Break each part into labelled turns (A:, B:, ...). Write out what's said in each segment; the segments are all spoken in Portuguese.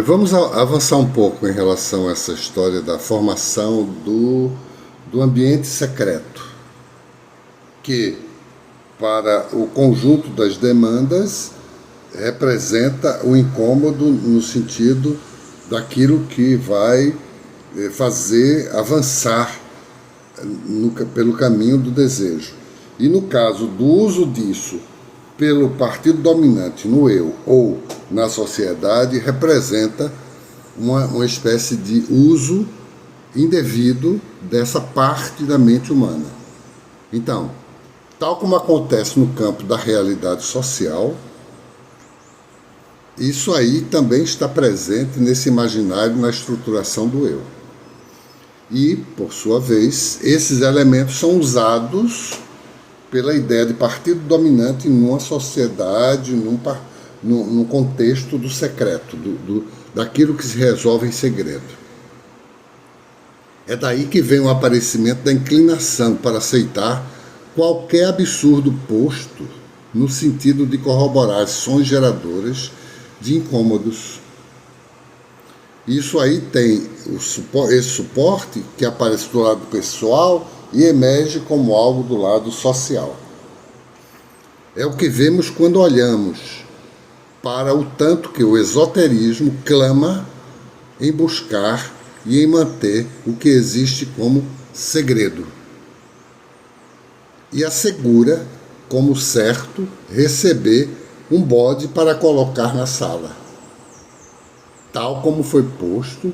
A: Vamos avançar um pouco em relação a essa história da formação do ambiente secreto, que, para o conjunto das demandas, representa o incômodo no sentido daquilo que vai fazer avançar pelo caminho do desejo. E no caso do uso disso pelo partido dominante no eu ou na sociedade, representa uma espécie de uso indevido dessa parte da mente humana. Então, tal como acontece no campo da realidade social, isso aí também está presente nesse imaginário, na estruturação do eu. E, por sua vez, esses elementos são usados pela ideia de partido dominante numa sociedade, num contexto do secreto, daquilo que se resolve em segredo. É daí que vem o aparecimento da inclinação para aceitar qualquer absurdo posto no sentido de corroborar ações geradoras de incômodos. Isso aí tem esse suporte que aparece do lado pessoal e emerge como algo do lado social. É o que vemos quando olhamos para o tanto que o esoterismo clama em buscar e em manter o que existe como segredo, e assegura como certo receber um bode para colocar na sala, tal como foi posto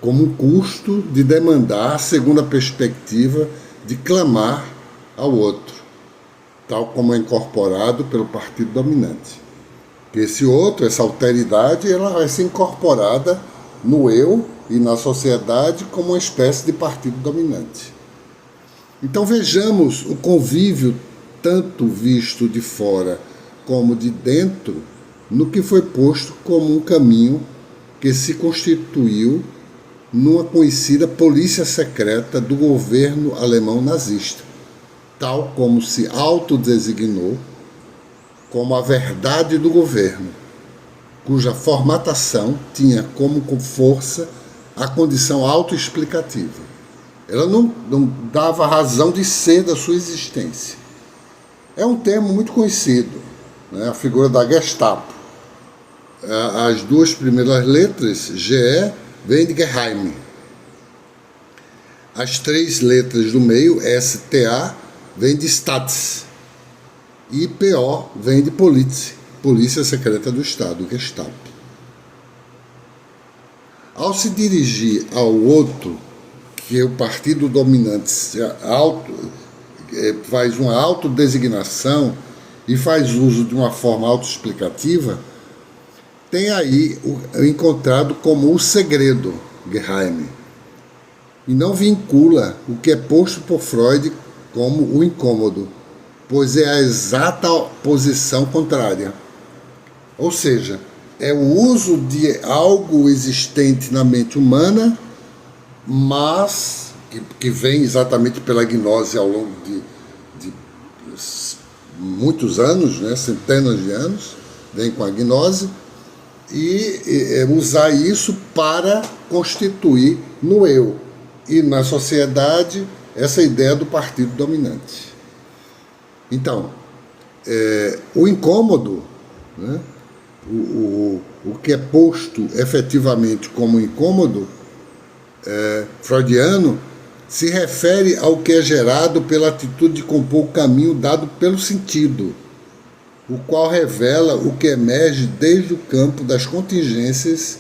A: como um custo de demandar, segundo a perspectiva de clamar ao outro, tal como é incorporado pelo partido dominante. Esse outro, essa alteridade, ela vai ser incorporada no eu e na sociedade como uma espécie de partido dominante. Então vejamos o convívio, tanto visto de fora como de dentro, no que foi posto como um caminho que se constituiu numa conhecida polícia secreta do governo alemão nazista, tal como se autodesignou como a verdade do governo, cuja formatação tinha como força a condição autoexplicativa. Ela não dava razão de ser da sua existência. É um termo muito conhecido, né? A figura da Gestapo. As duas primeiras letras, GE, vem de Geheim. As três letras do meio, STA, vem de Stats. E PO vem de Polícia Secreta do Estado, Gestapo. Ao se dirigir ao outro, que o partido dominante faz uma autodesignação e faz uso de uma forma autoexplicativa, tem aí o encontrado como o segredo, Geheim, e não vincula o que é posto por Freud como o incômodo, pois é a exata posição contrária. Ou seja, é o uso de algo existente na mente humana, mas que vem exatamente pela gnose ao longo de muitos anos, né, centenas de anos, vem com a gnose, e usar isso para constituir no eu e na sociedade essa ideia do partido dominante. Então, o incômodo, né, o que é posto efetivamente como incômodo freudiano, se refere ao que é gerado pela atitude de compor o caminho dado pelo sentido, o qual revela o que emerge desde o campo das contingências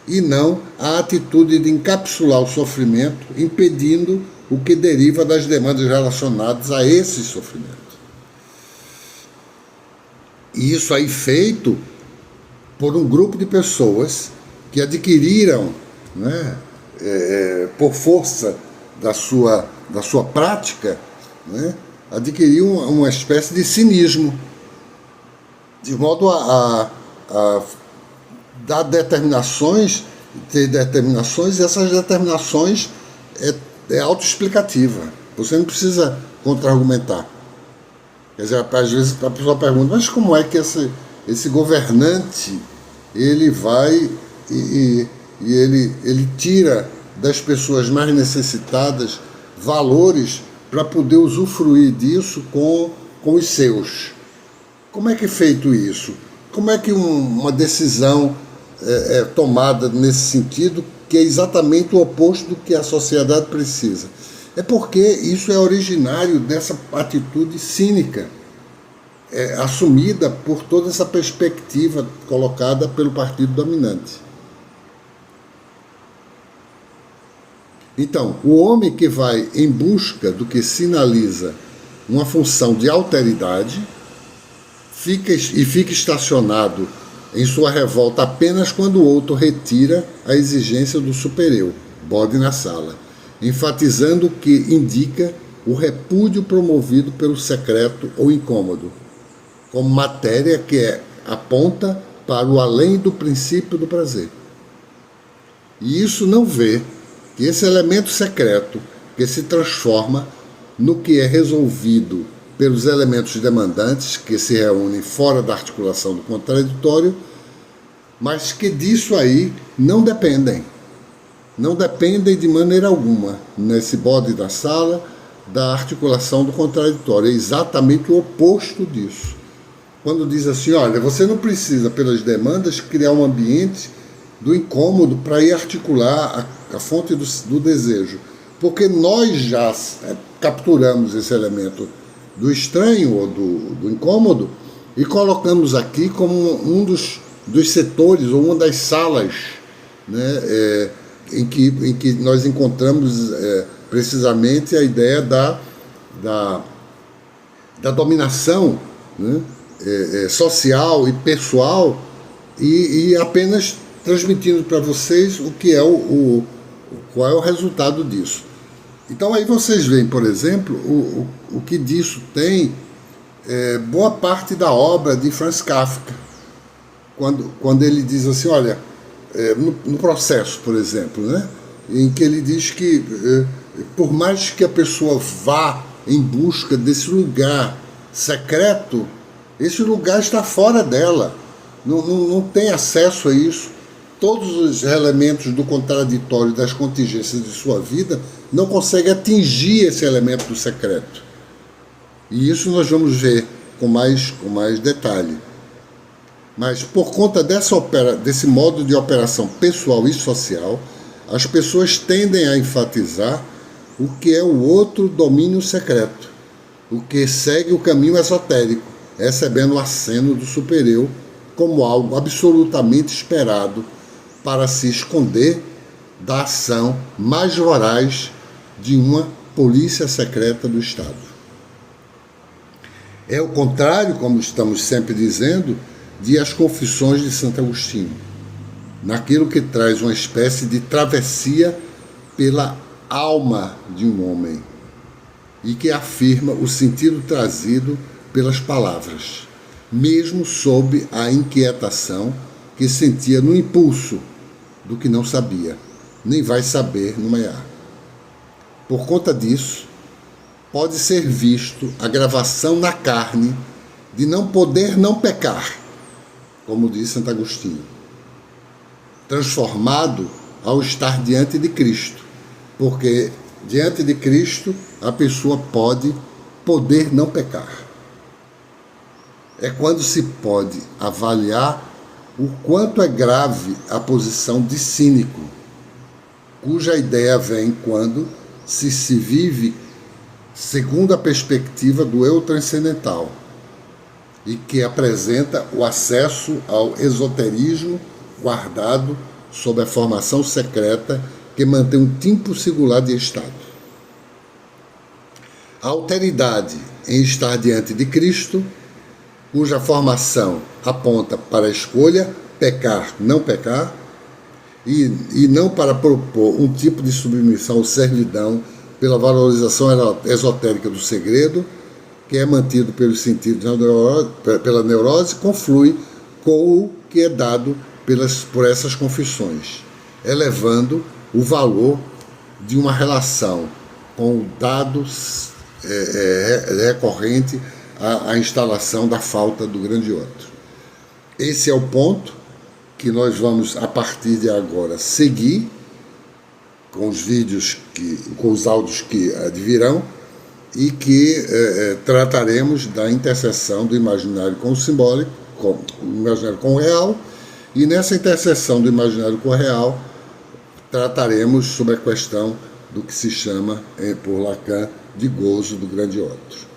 A: e não a atitude de encapsular o sofrimento, impedindo o que deriva das demandas relacionadas a esse sofrimento. E isso aí feito por um grupo de pessoas que adquiriram, né, por força da sua prática, né, adquiriu uma espécie de cinismo, de modo a dar determinações, ter determinações, e essas determinações é autoexplicativa. Você não precisa contra-argumentar. Quer dizer, às vezes a pessoa pergunta, mas como é que esse governante ele vai e ele tira das pessoas mais necessitadas valores para poder usufruir disso com os seus. Como é que é feito isso? Como é que uma decisão é tomada nesse sentido, que é exatamente o oposto do que a sociedade precisa? É porque isso é originário dessa atitude cínica, assumida por toda essa perspectiva colocada pelo partido dominante. Então, o homem que vai em busca do que sinaliza uma função de alteridade fica estacionado em sua revolta apenas quando o outro retira a exigência do superior, bode na sala, enfatizando o que indica o repúdio promovido pelo secreto ou incômodo, como matéria que aponta para o além do princípio do prazer. E isso não vê que esse elemento secreto, que se transforma no que é resolvido pelos elementos demandantes, que se reúnem fora da articulação do contraditório, mas que disso aí não dependem. Não dependem de maneira alguma, nesse bode da sala, da articulação do contraditório. É exatamente o oposto disso. Quando diz assim, olha, você não precisa, pelas demandas, criar um ambiente do incômodo para ir articular a fonte do desejo. Porque nós já capturamos esse elemento do estranho ou do incômodo e colocamos aqui como um dos setores ou uma das salas, né, em que nós encontramos precisamente a ideia da dominação, né, social e pessoal, e apenas transmitindo para vocês o que é qual é o resultado disso. Então aí vocês veem, por exemplo, o que disso tem boa parte da obra de Franz Kafka, quando ele diz assim, olha, no Processo, por exemplo, né, em que ele diz que por mais que a pessoa vá em busca desse lugar secreto, esse lugar está fora dela, não tem acesso a isso. Todos os elementos do contraditório, das contingências de sua vida, não conseguem atingir esse elemento do secreto. E isso nós vamos ver com mais detalhe. Mas por conta desse modo de operação pessoal e social, as pessoas tendem a enfatizar o que é o outro domínio secreto, o que segue o caminho esotérico, recebendo o aceno do superior como algo absolutamente esperado para se esconder da ação mais voraz de uma polícia secreta do Estado. É o contrário, como estamos sempre dizendo, de As Confissões de Santo Agostinho, naquilo que traz uma espécie de travessia pela alma de um homem e que afirma o sentido trazido pelas palavras, mesmo sob a inquietação que sentia no impulso do que não sabia, nem vai saber nomear. Por conta disso, pode ser visto a gravação na carne de não poder não pecar, como diz Santo Agostinho, transformado ao estar diante de Cristo, porque diante de Cristo a pessoa pode poder não pecar. É quando se pode avaliar o quanto é grave a posição de cínico, cuja ideia vem quando se vive segundo a perspectiva do eu transcendental e que apresenta o acesso ao esoterismo guardado sob a formação secreta que mantém um tipo singular de Estado. A alteridade em estar diante de Cristo, cuja formação aponta para a escolha, pecar, não pecar, e não para propor um tipo de submissão ou servidão pela valorização esotérica do segredo, que é mantido pelos sentidos pela neurose, conflui com o que é dado por essas confissões, elevando o valor de uma relação com o dado recorrente à instalação da falta do grande outro. Esse é o ponto que nós vamos, a partir de agora, seguir com os vídeos, com os áudios que advirão, e que trataremos da interseção do imaginário com o simbólico, o imaginário com o real, e nessa interseção do imaginário com o real trataremos sobre a questão do que se chama, por Lacan, de gozo do grande outro.